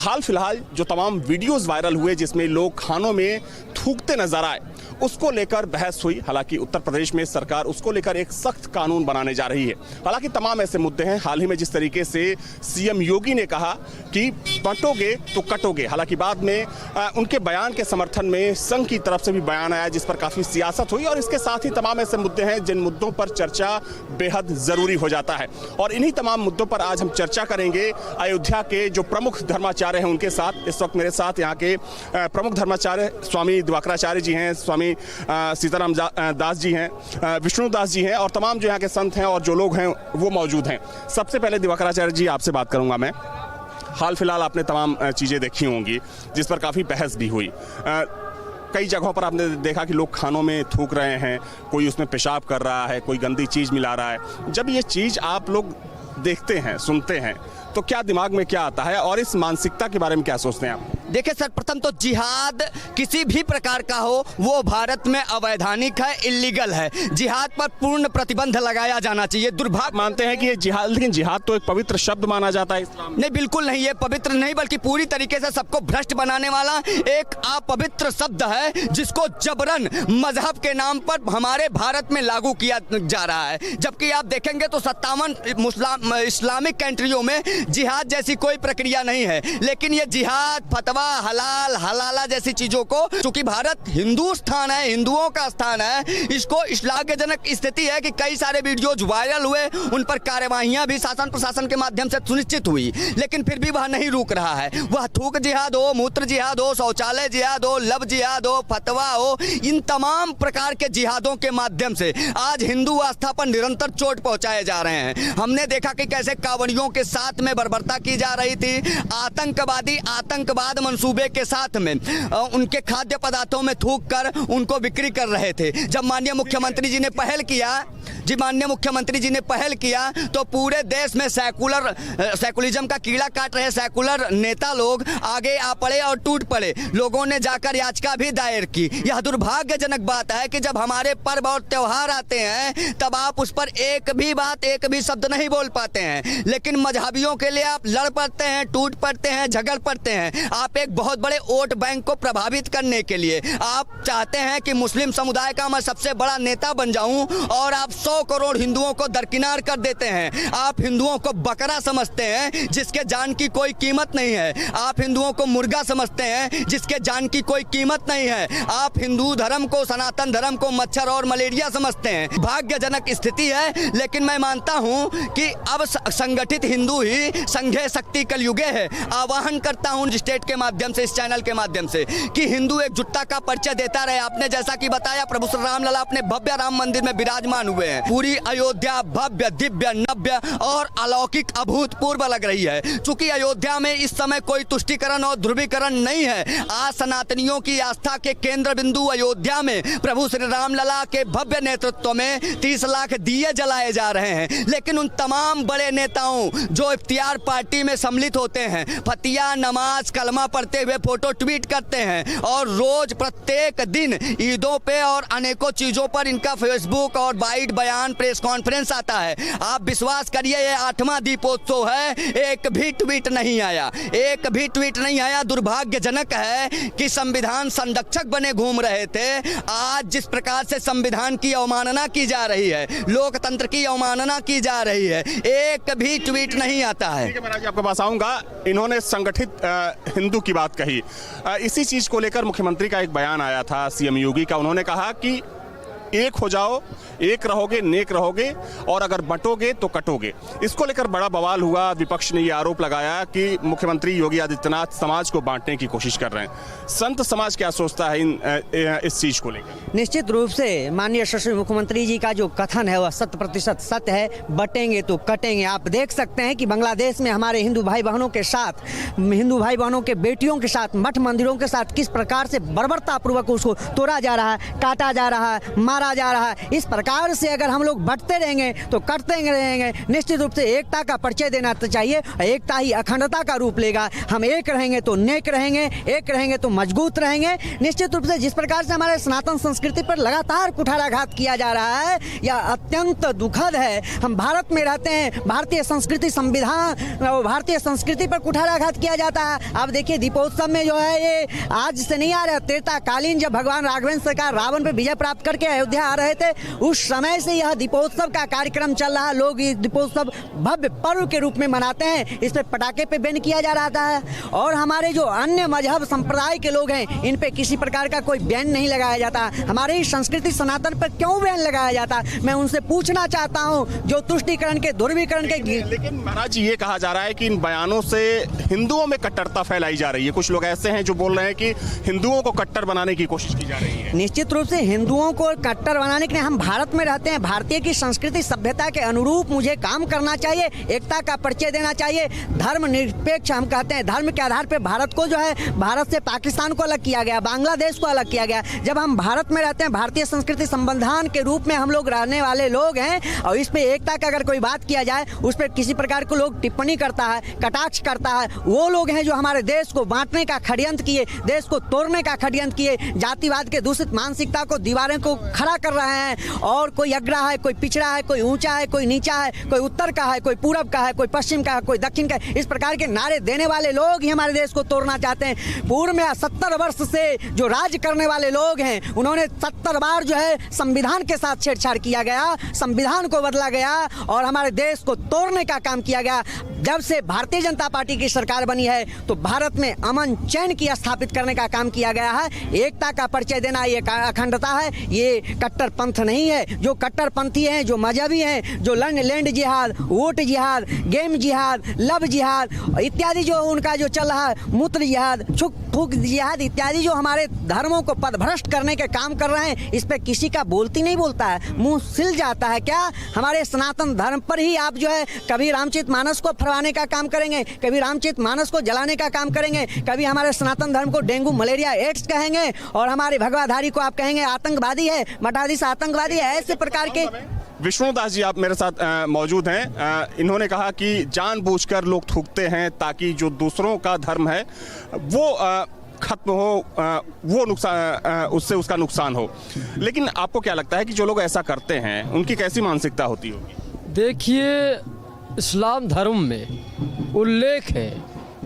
हाल फिलहाल जो तमाम वीडियोस वायरल हुए जिसमें लोग खानों में थूकते नजर आए, उसको लेकर बहस हुई। हालांकि उत्तर प्रदेश में सरकार उसको लेकर एक सख्त कानून बनाने जा रही है। हालांकि तमाम ऐसे मुद्दे हैं। हाल ही में जिस तरीके से सीएम योगी ने कहा कि बंटोगे तो कटोगे, हालांकि बाद में उनके बयान के समर्थन में संघ की तरफ से भी बयान आया जिस पर काफ़ी सियासत हुई। और इसके साथ ही तमाम ऐसे मुद्दे हैं जिन मुद्दों पर चर्चा बेहद ज़रूरी हो जाता है। और इन्हीं तमाम मुद्दों पर आज हम चर्चा करेंगे अयोध्या के जो प्रमुख धर्माचार्य हैं उनके साथ। इस वक्त मेरे साथ यहाँ के प्रमुख धर्माचार्य स्वामी दिवाकराचार्य जी हैं, स्वामी सीताराम दास जी हैं, विष्णु दास जी हैं और तमाम जो यहाँ के संत हैं और जो लोग हैं वो मौजूद हैं। सबसे पहले दिवाकराचार्य जी आपसे बात करूंगा मैं। हाल फिलहाल आपने तमाम चीज़ें देखी होंगी जिस पर काफ़ी बहस भी हुई। कई जगहों पर आपने देखा कि लोग खानों में थूक रहे हैं, कोई उसमें पेशाब कर रहा है, कोई गंदी चीज़ मिला रहा है। जब ये चीज़ आप लोग देखते हैं, सुनते हैं, तो क्या दिमाग में क्या आता है और इस मानसिकता के बारे में क्या सोचते हैं आप? देखिए सर, प्रथम तो जिहाद किसी भी प्रकार का हो वो भारत में अवैधानिक है, इल्लीगल है। जिहाद पर पूर्ण प्रतिबंध लगाया जाना चाहिए। दुर्भाग्य मानते हैं कि ये जिहाद, लेकिन जिहाद तो एक पवित्र शब्द माना जाता है इस्लाम में। नहीं, बिल्कुल नहीं, ये पवित्र नहीं बल्कि पूरी तरीके से सबको भ्रष्ट बनाने वाला एक अपवित्र शब्द है जिसको जबरन मजहब के नाम पर हमारे भारत में लागू किया जा रहा है। जबकि आप देखेंगे तो 57 इस्लामिक कंट्रियों में जिहाद जैसी कोई प्रक्रिया नहीं है। लेकिन ये जिहाद, फतवा, हलाल, हलाला जैसी चीजों को, चूंकि भारत हिंदू स्थान है, हिंदुओं का स्थान है, इसको इश्लाघजनक स्थिति है कि कई सारे वीडियोज वायरल हुए, उन पर कार्यवाहियां भी शासन प्रशासन के माध्यम से सुनिश्चित हुई। लेकिन फिर भी वह नहीं रुक रहा है। वह थूक जिहाद हो, मूत्र जिहाद हो, शौचालय जिहाद हो, लव जिहाद हो, फतवा हो, इन तमाम प्रकार के जिहादों के माध्यम से आज हिंदू आस्था पर निरंतर चोट पहुंचाए जा रहे हैं। हमने देखा कि कैसे कांवड़ियों के साथ में बर्बरता की जा रही थी। आतंकवादी आतंकवाद मंसूबे के साथ में उनके खाद्य पदार्थों में थूक कर उनको बिक्री कर रहे थे। जब माननीय मुख्यमंत्री जी ने पहल किया तो पूरे देश में सेकुलरिज्म का कीड़ा काट रहे सेकुलर नेता लोग आगे आ पड़े और टूट पड़े। लोगों ने जाकर याचिका भी दायर की। यह दुर्भाग्यजनक बात है कि जब हमारे पर्व और त्योहार आते हैं तब आप उस पर एक भी शब्द नहीं बोल पाते हैं। लेकिन मजहबियों के लिए आप लड़ पड़ते हैं, टूट पड़ते हैं, झगड़ पड़ते हैं। आप एक बहुत बड़े वोट बैंक को प्रभावित करने के लिए आप चाहते हैं कि मुस्लिम समुदाय का मैं सबसे बड़ा नेता बन जाऊं और आप 100 करोड़ हिंदुओं को दरकिनार कर देते हैं। आप हिंदुओं को बकरा समझते हैं जिसके जान की कोई कीमत नहीं है। आप हिंदुओं को मुर्गा समझते हैं जिसके जान की कोई कीमत नहीं है। आप हिंदू धर्म को, सनातन धर्म को मच्छर और मलेरिया समझते हैं। भाग्यजनक स्थिति है। लेकिन मैं मानता हूं कि अब संगठित हिंदू ही संघे शक्ति कलयुगे है। आह्वान करता हूं स्टेट के माध्यम से, इस चैनल के माध्यम से, कि हिंदू एकजुटता का परिचय देता रहे। आपने जैसा कि बताया, प्रभु श्री राम लला अपने भव्य राम मंदिर में विराजमान हुए हैं। पूरी अयोध्या भव्य, दिव्य, नव्य और अलौकिक, अभूतपूर्व लग रही है। चूंकि अयोध्या में इस समय कोई तुष्टिकरण और ध्रुवीकरण नहीं है। आज सनातनियों की आस्था के केंद्र बिंदु अयोध्या में प्रभु श्री राम लला के भव्य नेतृत्व में 30 लाख दिए जलाए जा रहे हैं। लेकिन उन तमाम बड़े नेताओं जो इफ्तियार पार्टी में सम्मिलित होते हैं, फतिया, नमाज, कलमा पढ़ते हुए फोटो ट्वीट करते हैं और रोज प्रत्येक दिन ईदों पे और अनेकों चीजों पर इनका फेसबुक और बाइट, बयान, प्रेस कॉन्फ्रेंस आता है। आप विश्वास करिए, ये 8वां दीपोत्सव है, एक भी ट्वीट नहीं आया। दुर्भाग्यजनक है कि संविधान संरक्षक बने घूम रहे थे। आज जिस प्रकार से संविधान की अवमानना की जा रही है, लोकतंत्र की अवमानना की जा रही है, एक भी ट्वीट नहीं आता है। ठीक है, मैं आपके पास आऊंगा। इन्होंने संगठित हिंदू की बात कही। इसी चीज को लेकर मुख्यमंत्री का एक बयान आया था सीएम योगी का। उन्होंने कहा कि एक हो जाओ, एक रहोगे, नेक रहोगे, और अगर बंटोगे तो कटोगे। इसको लेकर बड़ा बवाल हुआ। विपक्ष ने ये आरोप लगाया कि मुख्यमंत्री योगी आदित्यनाथ समाज को बांटने की कोशिश कर रहे हैं। संत समाज क्या सोचता है इस चीज को लेकर? निश्चित रूप से माननीय यशस्वी मुख्यमंत्री जी का जो कथन है वह 100% सत्य है। बटेंगे तो कटेंगे। आप देख सकते हैं कि बांग्लादेश में हमारे हिंदू भाई बहनों के साथ, हिंदू भाई बहनों के बेटियों के साथ, मठ मंदिरों के साथ किस प्रकार से बर्बरतापूर्वक उसको तोड़ा जा रहा है, काटा जा रहा है, मारा जा रहा है। इस प्रकार से अगर हम लोग बढ़ते रहेंगे तो करते रहेंगे। निश्चित रूप से एकता का परिचय देना तो चाहिए। एकता ही अखंडता का रूप लेगा। हम एक रहेंगे तो नेक रहेंगे, एक रहेंगे तो मजबूत रहेंगे। निश्चित रूप से जिस प्रकार से हमारे सनातन संस्कृति पर लगातार कुठाराघात किया जा रहा है, यह अत्यंत दुखद है। हम भारत में रहते हैं, भारतीय संस्कृति, संविधान और भारतीय संस्कृति पर कुठाराघात किया जाता है। अब देखिए दीपोत्सव में जो है ये आज से नहीं आ रहा, त्रेताकालीन जब भगवान राघवेंद्र सरकार रावण पर विजय प्राप्त करके अयोध्या आ रहे थे, उस समय से यह दीपोत्सव का कार्यक्रम चल रहा है। लोग इस दीपोत्सव भव्य पर्व के रूप में मनाते हैं। इस पे पटाखे पे बैन किया जा रहा है। और हमारे जो अन्य मजहब संप्रदाय के लोग हैं, इन पे किसी प्रकार का कोई बैन नहीं लगाया जाता। हमारी ही संस्कृति सनातन पर क्यों बैन लगाया जाता? मैं उनसे पूछना चाहता हूं, जो तुष्टीकरण के, ध्रुवीकरण के। लेकिन महाराज जी, ये कहा जा रहा है कि इन बयानों से हिंदुओं में कट्टरता फैलाई जा रही है। कुछ लोग ऐसे हैं जो बोल रहे हैं कि हिंदुओं को कट्टर बनाने की कोशिश की जा रही है। निश्चित रूप से हिंदुओं को कट्टर बनाने के लिए हम भारत में रहते हैं। भारतीय की संस्कृति सभ्यता के अनुरूप मुझे काम करना चाहिए, एकता का परिचय देना चाहिए। धर्म निरपेक्ष हम कहते हैं, धर्म के आधार पर भारत को जो है, भारत से पाकिस्तान को अलग किया गया, बांग्लादेश को अलग किया गया। जब हम भारत में रहते हैं, भारतीय संस्कृति संविधान के रूप में हम लोग रहने वाले लोग हैं, और इस पे एकता का अगर कोई बात किया जाए, उस पर किसी प्रकार को लोग टिप्पणी करता है, कटाक्ष करता है, वो लोग हैं जो हमारे देश को बांटने का षड्यंत्र किए, देश को तोड़ने का षड्यंत्र किए, जातिवाद के दूषित मानसिकता को, दीवारें को खड़ा कर रहे हैं। और कोई अग्रा है, कोई पिछड़ा है, कोई ऊंचा है, कोई नीचा है, कोई उत्तर का है, कोई पूरब का है, कोई पश्चिम का है, कोई दक्षिण का है। इस प्रकार के नारे देने वाले लोग ही हमारे देश को तोड़ना चाहते हैं। पूर्व में 70 वर्ष से जो राज करने वाले लोग हैं, उन्होंने 70 बार जो है संविधान के साथ छेड़छाड़ किया गया, संविधान को बदला गया और हमारे देश को तोड़ने का काम किया गया। जब से भारतीय जनता पार्टी की सरकार बनी है, तो भारत में अमन चैन की स्थापित करने का काम किया गया है। एकता का परिचय देना ये अखंडता है, ये कट्टर पंथ नहीं है। जो कट्टरपंथी हैं, जो मजहबी हैं, जो लैंड जिहाद, वोट जिहाद, गेम जिहाद, लव जिहाद इत्यादि जो उनका जो चल रहा है, मूत्र जिहाद, छुक थूक जिहाद इत्यादि जो हमारे धर्मों को पदभ्रष्ट करने के काम कर रहे हैं, इस पे किसी का बोलती नहीं बोलता है, मुंह सिल जाता है। क्या हमारे सनातन धर्म पर ही आप जो है कभी रामचरितमानस को फरवाने का काम करेंगे, कभी रामचरितमानस को जलाने का काम करेंगे, कभी हमारे सनातन धर्म को डेंगू, मलेरिया, एड्स कहेंगे, और हमारे भगवाधारी को आप कहेंगे आतंकवादी है, मठाधीश आतंकवादी है। ऐसे प्रकार के। विष्णुदास जी आप मेरे साथ मौजूद हैं। इन्होंने कहा कि जानबूझकर लोग थूकते हैं ताकि जो दूसरों का धर्म है वो खत्म हो, वो नुकसान, उससे उसका नुकसान हो। लेकिन आपको क्या लगता है कि जो लोग ऐसा करते हैं उनकी कैसी मानसिकता होती होगी? देखिए, इस्लाम धर्म में उल्लेख है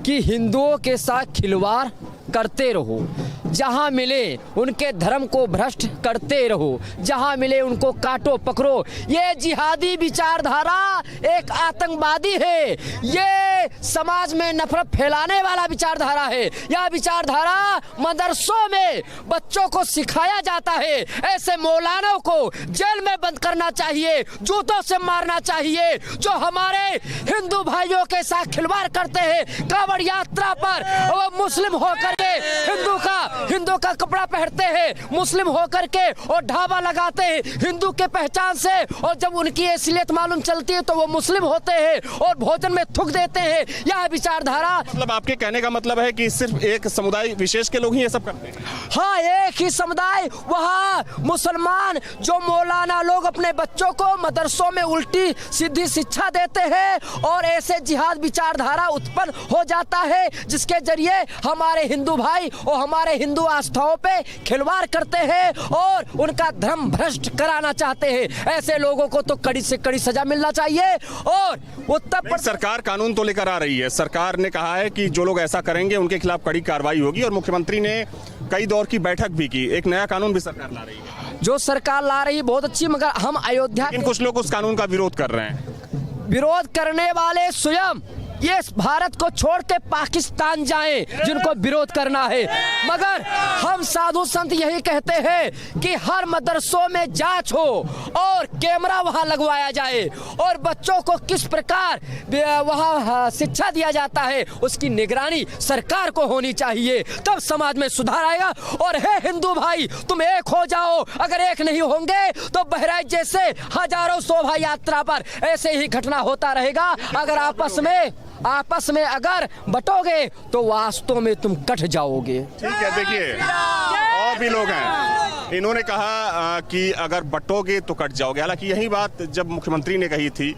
कि हिंदुओं के साथ खिलवाड़ करते रहो, जहाँ मिले उनके धर्म को भ्रष्ट करते रहो, जहाँ मिले उनको काटो पकड़ो। ये जिहादी विचारधारा एक आतंकवादी है, ये समाज में नफरत फैलाने वाला विचारधारा है। यह विचारधारा मदरसों में बच्चों को सिखाया जाता है। ऐसे मौलानों को जेल में बंद करना चाहिए, जूतों से मारना चाहिए, जो हमारे हिंदू भाइयों के साथ खिलवाड़ करते हैं। कांवड़ यात्रा पर वो मुस्लिम होकर के हिंदू का कपड़ा पहनते हैं, मुस्लिम होकर के और ढाबा लगाते हैं हिंदू के पहचान से, और जब उनकी असलियत मालूम चलती है तो वो मुस्लिम होते हैं और भोजन में थूक देते हैं। यह विचारधारा, मतलब आपके कहने का मतलब है कि सिर्फ एक समुदाय विशेष के लोग ही ये सब करते हैं? हाँ, एक ही समुदाय, वहाँ मुसलमान जो मौलाना लोग अपने बच्चों को मदरसों में उल्टी सीधी शिक्षा देते हैं, और ऐसे जिहाद विचारधारा उत्पन्न हो जाता है, जिसके जरिए हमारे हिंदू भाई और हमारे हिंदू आस्थाओं पे खिलवाड़ करते हैं और उनका धर्म भ्रष्ट कराना चाहते हैं। ऐसे लोगों को तो कड़ी से कड़ी सजा मिलना चाहिए। और उत्तर प्रदेश सरकार कानून तो लेकर आ रही है। सरकार ने कहा है कि जो लोग ऐसा करेंगे उनके खिलाफ कड़ी कार्रवाई होगी, और मुख्यमंत्री ने कई दौर की बैठक भी की। एक नया कानून भी सरकार ला रही है। जो सरकार ला रही है बहुत अच्छी, मगर हम अयोध्या, लेकिन कुछ लोग उस कानून का विरोध कर रहे हैं। विरोध करने वाले स्वयं ये भारत को छोड़ के पाकिस्तान जाएं, जिनको विरोध करना है। मगर हम साधु संत यही कहते हैं कि हर मदरसों में जांच हो और कैमरा वहां लगवाया जाए, और बच्चों को किस प्रकार वहां शिक्षा दिया जाता है उसकी निगरानी सरकार को होनी चाहिए। तब समाज में सुधार आएगा। और हे हिंदू भाई, तुम एक हो जाओ। अगर एक नहीं होंगे तो बहराइच जैसे हजारों शोभा यात्रा पर ऐसे ही घटना होता रहेगा। अगर आपस में अगर बटोगे तो वास्तव में तुम कट जाओगे। ठीक है, देखिए और भी लोग हैं। इन्होंने कहा कि अगर बटोगे तो कट जाओगे। हालांकि यही बात जब मुख्यमंत्री ने कही थी,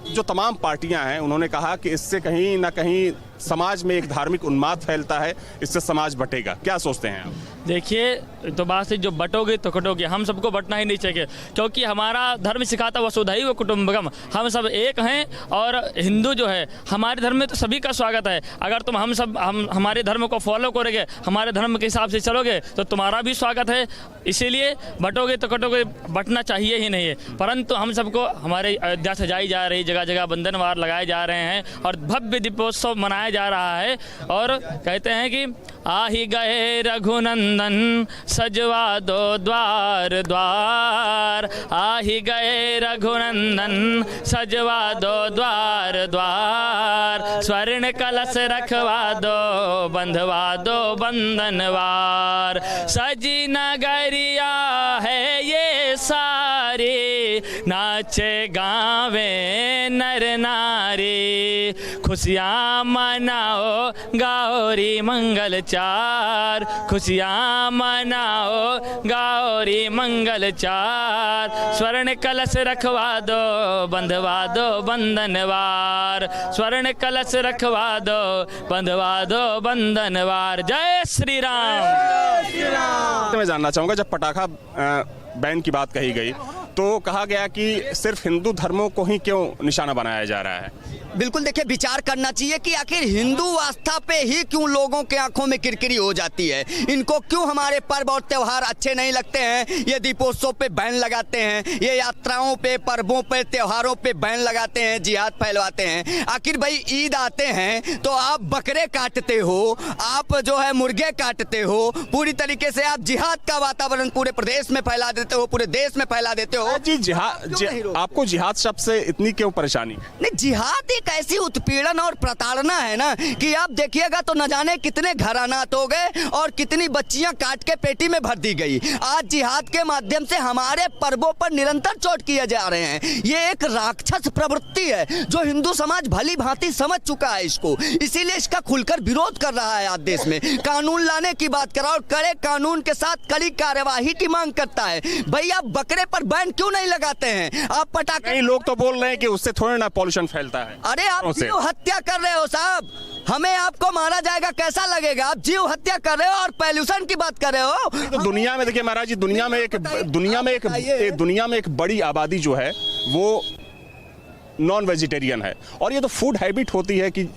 जो तमाम पार्टियां हैं उन्होंने कहा कि इससे कहीं ना कहीं समाज में एक धार्मिक उन्माद फैलता है, इससे समाज बटेगा। क्या सोचते हैं आप? देखिए, तो बात है जो बटोगे तो कटोगे, हम सबको बटना ही नहीं चाहिए, क्योंकि हमारा धर्म सिखाता वसुधैव कुटुंबकम, हम सब एक हैं। और हिंदू जो है हमारे धर्म में तो सभी का स्वागत है। अगर तुम हम हमारे धर्म को फॉलो करोगे, हमारे धर्म के हिसाब से चलोगे तो तुम्हारा भी स्वागत है। इसीलिए बटोगे तो कटोगे, बटना चाहिए ही नहीं है। परंतु हम सबको हमारे अयोध्या सजाई जा रही, जगह जगह बंधनवार लगाए जा रहे हैं और भव्य दीपोत्सव मनाया जा रहा है। और कहते हैं कि आही गए रघुनंदन सजवा दो द्वार द्वार, आही गए रघुनंदन सजवा दो द्वार द्वार, स्वर्ण कलश रखवा दो बंधवा दो बंधनवार, सजी नगरिया है ये सारे, नाचे गावे नर नारी, खुशियाँ मनाओ गौरी मंगल चार, खुशियाँ मनाओ गौरी मंगल चार, स्वर्ण कलश रखवा दो बंधवा दो बंधनवार, स्वर्ण कलश रखवा दो बंधवा दो बंधनवार। जय श्री राम। मैं जानना चाहूंगा, जब पटाखा बैन की बात कही गई तो कहा गया कि सिर्फ हिंदू धर्मों को ही क्यों निशाना बनाया जा रहा है? बिल्कुल, देखिए, विचार करना चाहिए कि आखिर हिंदू आस्था पे ही क्यों लोगों के आंखों में किरकिरी हो जाती है। इनको क्यों हमारे पर्व और त्योहार अच्छे नहीं लगते हैं? ये दीपोत्सव पे बैन लगाते हैं, ये यात्राओं पे, पर्वों पे, त्योहारों पे बैन लगाते हैं, जिहाद फैलवाते हैं। आखिर भाई ईद आते हैं तो आप बकरे काटते हो, आप जो है मुर्गे काटते हो, पूरी तरीके से आप जिहाद का वातावरण पूरे प्रदेश में फैला देते हो, पूरे देश में फैला देते हो। जी, आपको जिहाद शब्द से इतनी क्यों परेशानी? नहीं, जिहाद एक ऐसी उत्पीड़न और प्रताड़ना है ना कि आप देखिएगा तो न जाने कितने घरानात हो गए और कितनी बच्चियां काट के पेटी में भर दी गई। आज जिहाद के माध्यम से हमारे पर्वों पर निरंतर चोट किए जा रहे हैं। ये एक राक्षस प्रवृत्ति है जो हिंदू समाज भली भांति समझ चुका है इसको, इसीलिए इसका खुलकर विरोध कर रहा है। आज देश में कानून लाने की बात कर रहा है और कड़े कानून के साथ कड़ी कार्यवाही की मांग करता है। भैया बकरे पर बैन क्यों नहीं लगाते हैं? आप पटाखे, कई लोग तो बोल रहे हैं कि उससे थोड़ा ना पॉल्यूशन फैलता है। अरे आप जीव हत्या कर रहे हो साहब, हमें आपको मारा जाएगा कैसा लगेगा? आप जीव हत्या कर रहे हो और पॉल्यूशन की बात कर रहे हो। तो दुनिया में देखिए महाराज जी, दुनिया में एक बड़ी आबादी जो है वो नॉन वेजिटेरियन है, और ये तो फूड हैबिट होती है कि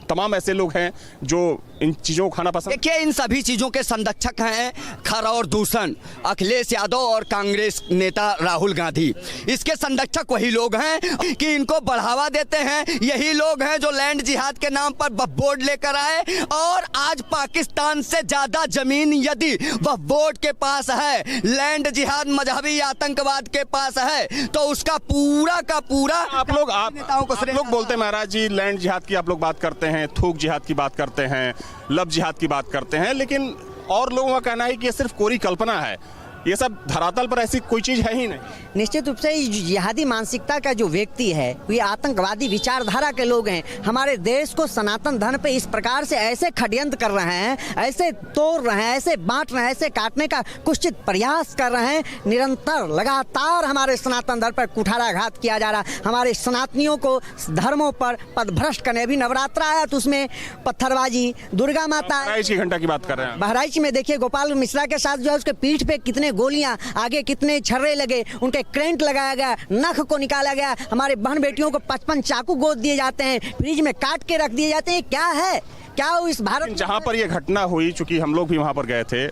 तमाम ऐसे लोग हैं जो इन चीजों को खाना पसंद। देखिए, इन सभी चीजों के संरक्षक हैं खर और दूषण अखिलेश यादव और कांग्रेस नेता राहुल गांधी। इसके संरक्षक वही लोग हैं कि इनको बढ़ावा देते हैं। यही लोग हैं जो लैंड जिहाद के नाम पर वक्फ बोर्ड लेकर आए, और आज पाकिस्तान से ज्यादा जमीन यदि वक्फ बोर्ड के पास है, लैंड जिहाद मजहबी आतंकवाद के पास है, तो उसका पूरा का पूरा आप लोग बोलते हैं महाराज जी, लैंड जिहाद की आप लोग बात करते हैं, थूक जिहाद की बात करते हैं, लब जिहाद की बात करते हैं, लेकिन और लोगों का कहना है कि ये सिर्फ कोरी कल्पना है, ये सब धरातल पर ऐसी कोई चीज है ही नहीं। निश्चित रूप से जिहादी मानसिकता का जो व्यक्ति है ये आतंकवादी विचारधारा के लोग हैं। हमारे देश को सनातन धर्म पे इस प्रकार से ऐसे षड्यंत्र कर रहे हैं, ऐसे तोड़ रहे हैं, ऐसे बांट रहे हैं, ऐसे काटने का कुछ प्रयास कर रहे हैं। निरंतर लगातार हमारे सनातन धर्म पर कुठाराघात किया जा रहा है, हमारे सनातनियों को धर्मों पर पदभ्रष्ट करने। अभी नवरात्र आया तो उसमें पत्थरबाजी, दुर्गा माता, बहराइच की घंटा की बात कर रहे हैं। बहराइच में देखिए गोपाल मिश्रा के साथ जो है उसके पीठ पे कितने गोलियां, आगे कितने छर्रे लगे, उनके करंट लगाया गया, नख को निकाला गया। हमारे बहन बेटियों को 55 चाकू गोद दिए जाते हैं, फ्रिज में काट के रख दिए जाते हैं। क्या है, क्या इस भारत जहां पर यह घटना हुई, चूंकि हम लोग भी वहां पर गए थे,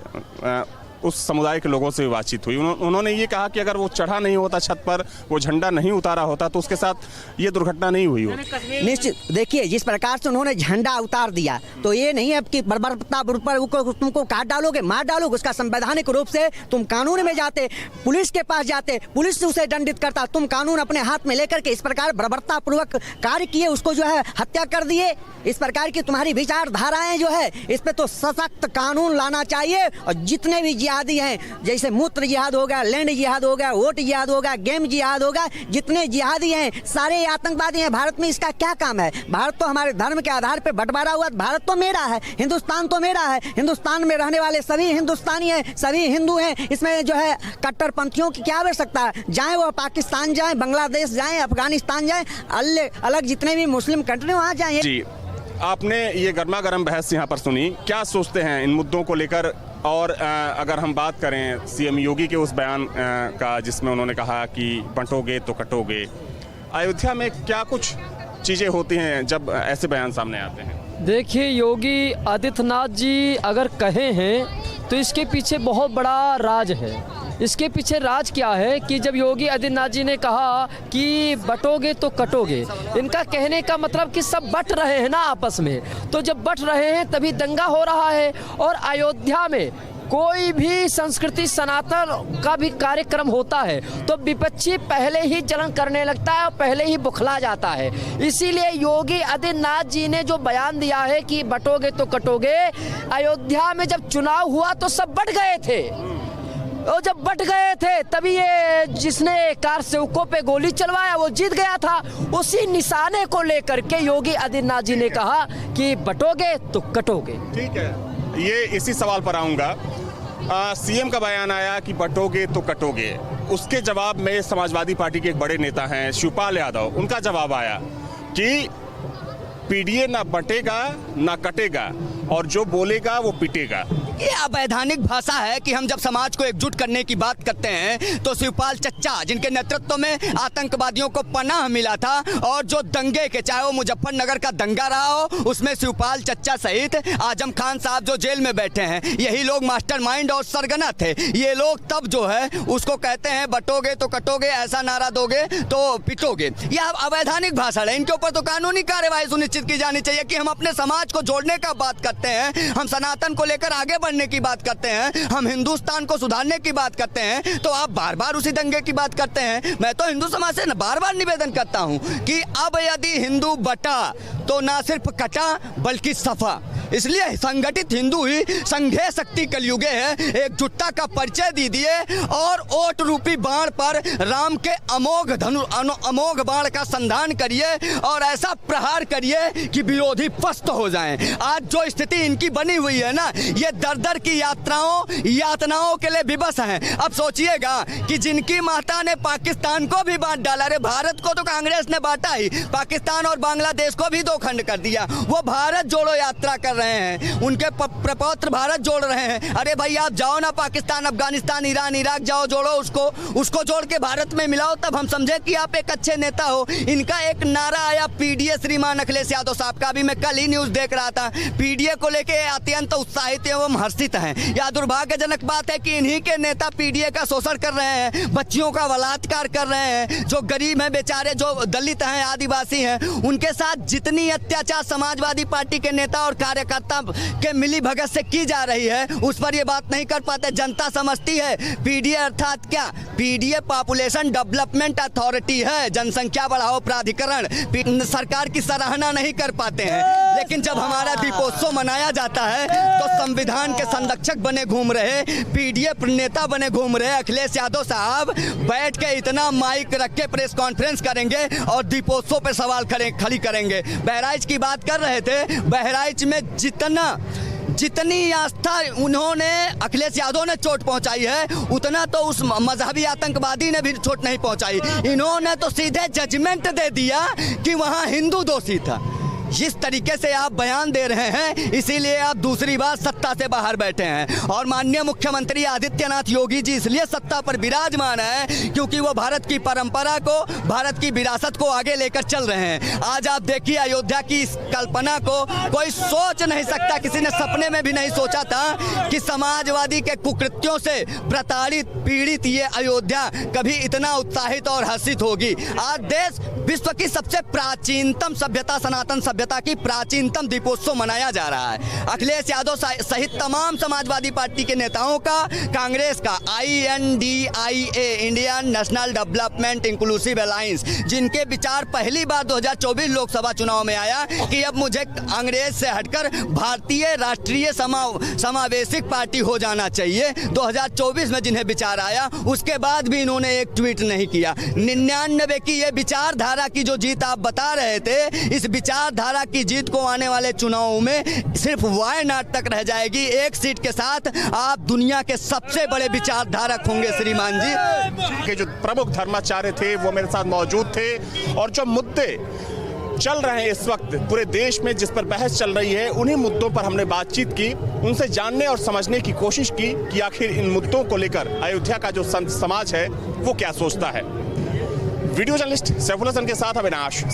उस समुदाय के लोगों से बातचीत हुई। उन्होंने ये कहा कि अगर वो चढ़ा नहीं होता छत पर, वो झंडा नहीं उतारा होता, तो उसके साथ ये दुर्घटना नहीं हुई होती। निश्चित, देखिए जिस प्रकार से उन्होंने झंडा उतार दिया, तो ये नहीं है कि बर्बरता पर तुमको काट डालोगे, मार डालोगे। उसका संवैधानिक रूप से तुम कानून में जाते, पुलिस के पास जाते, पुलिस उसे दंडित करता। तुम कानून अपने हाथ में लेकर के इस प्रकार बर्बरता पूर्वक कार्य किए, उसको जो है हत्या कर दिए। इस प्रकार की तुम्हारी विचारधाराएं जो है, इस पे तो सशक्त कानून लाना चाहिए, और जितने भी जिहादी हैं, जैसे मूत्र जिहाद हो गया, लैंड जिहाद हो गया, वोट जिहाद हो गया, गेम जिहाद हो गया, जितने जिहादी हैं सारे आतंकवादी हैं। भारत में इसका क्या काम है? भारत तो हमारे धर्म के आधार पर बंटवारा हुआ, भारत तो मेरा है, हिंदुस्तान तो मेरा है, हिंदुस्तान में रहने वाले सभी हिंदुस्तानी हैं, सभी हिंदू हैं। इसमें जो है कट्टरपंथियों की क्या आवश्यकता है? जाए वो पाकिस्तान जाए, बांग्लादेश जाए, अफगानिस्तान जाए, अलग जितने भी मुस्लिम कंट्री वहाँ जाए। जी, आपने ये गर्मा गर्म बहस यहाँ पर सुनी, क्या सोचते हैं इन मुद्दों को लेकर? और अगर हम बात करें सीएम योगी के उस बयान का जिसमें उन्होंने कहा कि बंटोगे तो कटोगे, अयोध्या में क्या कुछ चीज़ें होती हैं जब ऐसे बयान सामने आते हैं? देखिए, योगी आदित्यनाथ जी अगर कहे हैं तो इसके पीछे बहुत बड़ा राज है। इसके पीछे राज क्या है कि जब योगी आदित्यनाथ जी ने कहा कि बटोगे तो कटोगे, इनका कहने का मतलब कि सब बट रहे हैं ना आपस में, तो जब बट रहे हैं तभी दंगा हो रहा है। और अयोध्या में कोई भी संस्कृति सनातन का भी कार्यक्रम होता है तो विपक्षी पहले ही जलन करने लगता है और पहले ही बुखला जाता है। इसीलिए योगी आदित्यनाथ जी ने जो बयान दिया है कि बटोगे तो कटोगे, अयोध्या में जब चुनाव हुआ तो सब बट गए थे, और जब बट गए थे तभी ये जिसने कार सेवकों पे गोली चलवाया वो जीत गया था। उसी निशाने को लेकर के योगी आदित्यनाथ जी ने कहा कि बटोगे तो कटोगे। ठीक है, ये इसी सवाल पर आऊँगा। सीएम का बयान आया कि बटोगे तो कटोगे, उसके जवाब में समाजवादी पार्टी के एक बड़े नेता हैं शिवपाल यादव, उनका जवाब आया कि पीडीए ना बटेगा ना कटेगा और जो बोलेगा वो पिटेगा। ये अवैधानिक भाषा है कि हम जब समाज को एकजुट करने की बात करते हैं तो शिवपाल चच्चा, जिनके नेतृत्व में आतंकवादियों को पनाह मिला था, और जो दंगे के, चाहे वो मुजफ्फरनगर का दंगा रहा हो, उसमें शिवपाल चच्चा सहित आजम खान साहब जो जेल में बैठे हैं, यही लोग मास्टरमाइंड और सरगना थे। ये लोग तब जो है उसको कहते हैं बटोगे तो कटोगे, ऐसा नारा दोगे तो पिटोगे। यह अवैधानिक भाषण है, इनके ऊपर तो कानूनी कार्यवाही सुनिश्चित की जानी चाहिए कि हम अपने समाज को जोड़ने का बात करते हैं, हम सनातन को लेकर आगे बढ़ने की बात करते हैं, हम हिंदुस्तान को सुधारने की बात करते हैं, तो आप बार बार उसी दंगे की बात करते हैं। मैं तो हिंदू समाज से बार बार निवेदन करता हूं कि अब यदि हिंदू बटा तो ना सिर्फ कटा बल्कि सफा। इसलिए संगठित हिंदू ही संघे शक्ति कलयुगे है, एकजुटता का परिचय दीजिए और वोट रूपी बाण पर राम के अमोघ बाण का संधान करिए और ऐसा प्रहार करिए कि विरोधी पस्त हो जाएं। आज जो स्थिति इनकी बनी हुई है ना, ये दर दर की यातनाओं के लिए विवश हैं। अब सोचिएगा कि जिनकी माता ने पाकिस्तान को भी बांट डाला, अरे भारत को तो कांग्रेस ने बांटा ही, पाकिस्तान और बांग्लादेश को भी दो खंड कर दिया, वो भारत जोड़ो यात्रा कर रहे हैं, उनके प्रपौत्र भारत जोड़ रहे हैं। अरे भाई आप जाओ ना पाकिस्तान, अफगानिस्तान, ईरान, इराक जाओ, जोड़ो उसको जोड़ के भारत में मिलाओ, तब हम समझे कि आप एक अच्छे नेता हो। इनका एक नारा आया पीडीए श्रीमान अखिलेश यादव साहब का, भी मैं कल ही न्यूज देख रहा था, पीडीए को लेके अत्यंत उत्साहित एवं हर्षित हैं। यह दुर्भाग्यजनक बात है कि इन्हीं के नेता पीडीए का शोषण कर रहे हैं, बच्चियों का बलात्कार कर रहे हैं, जो गरीब हैं बेचारे, जो दलित हैं, आदिवासी हैं, उनके साथ जितनी अत्याचार समाजवादी पार्टी के नेता और कार्यकर्ता के मिली भगत से की जा रही है, उस पर ये बात नहीं कर पाते। जनता समझती है पीडीए अर्थात क्या, पीडीए पॉपुलेशन डेवलपमेंट अथॉरिटी है, जनसंख्या बढ़ाओ प्राधिकरण, सरकार की सराहना नहीं कर पाते हैं। लेकिन जब हमारा दीपोत्सव मनाया जाता है तो संविधान के संरक्षक बने घूम रहे, पीडीए नेता बने घूम रहे अखिलेश यादव साहब बैठ के इतना माइक रख के प्रेस कॉन्फ्रेंस करेंगे और दीपोत्सव पे सवाल खड़ी करेंगे। बहराइच की बात कर रहे थे, बहराइच में जितनी आस्था उन्होंने अखिलेश यादव ने चोट पहुंचाई है, उतना तो उस मजहबी आतंकवादी ने भी चोट नहीं पहुंचाई। इन्होंने तो सीधे जजमेंट दे दिया कि वहां हिंदू दोषी था। जिस तरीके से आप बयान दे रहे हैं, इसीलिए आप दूसरी बार सत्ता से बाहर बैठे हैं। और माननीय मुख्यमंत्री आदित्यनाथ योगी जी इसलिए सत्ता पर विराजमान है क्योंकि वो भारत की परंपरा को, भारत की विरासत को आगे लेकर चल रहे हैं। आज आप देखिए अयोध्या की इस कल्पना को कोई सोच नहीं सकता, किसी ने सपने में भी नहीं सोचा था कि समाजवादी के कुकृत्यों से प्रताड़ित पीड़ित ये अयोध्या कभी इतना उत्साहित और हर्षित होगी। आज देश विश्व की सबसे प्राचीनतम सभ्यता सनातन सभ्यता की प्राचीनतम दीपोत्सव मनाया जा रहा है। अखिलेश यादव सहित तमाम समाजवादी पार्टी के नेताओं का, कांग्रेस का INDIA Indian national development inclusive alliance, जिनके विचार पहली बार 2024 लोकसभा चुनाव में आया कि अब मुझे अंग्रेज से हटकर भारतीय राष्ट्रीय समावेशिक पार्टी हो जाना चाहिए। 2024 में जिन्हें विचार आया, उसके बाद भी इन्होंने एक ट्वीट नहीं किया। 99 की ये विचारधारा की जो जीत आप बता रहे थे, इस विचारधारा की जीत को आने वाले चुनावों में सिर्फ वायनाड तक रह जाएगी। एक सीट के साथ आप दुनिया के सबसे बड़े विचारधारक होंगे श्रीमान जी। के जो प्रमुख धर्माचार्य थे वो मेरे साथ मौजूद थे, और जो मुद्दे चल रहे हैं इस वक्त पूरे देश में, जिस पर बहस चल रही है, उन्हीं मुद्दों पर हमने बातचीत की, उनसे जानने और समझने की कोशिश की कि आखिर इन मुद्दों को लेकर अयोध्या का जो संत समाज है वो क्या सोचता है। वीडियो जर्नलिस्ट सैफुल हसन के साथ अविनाश सिंह।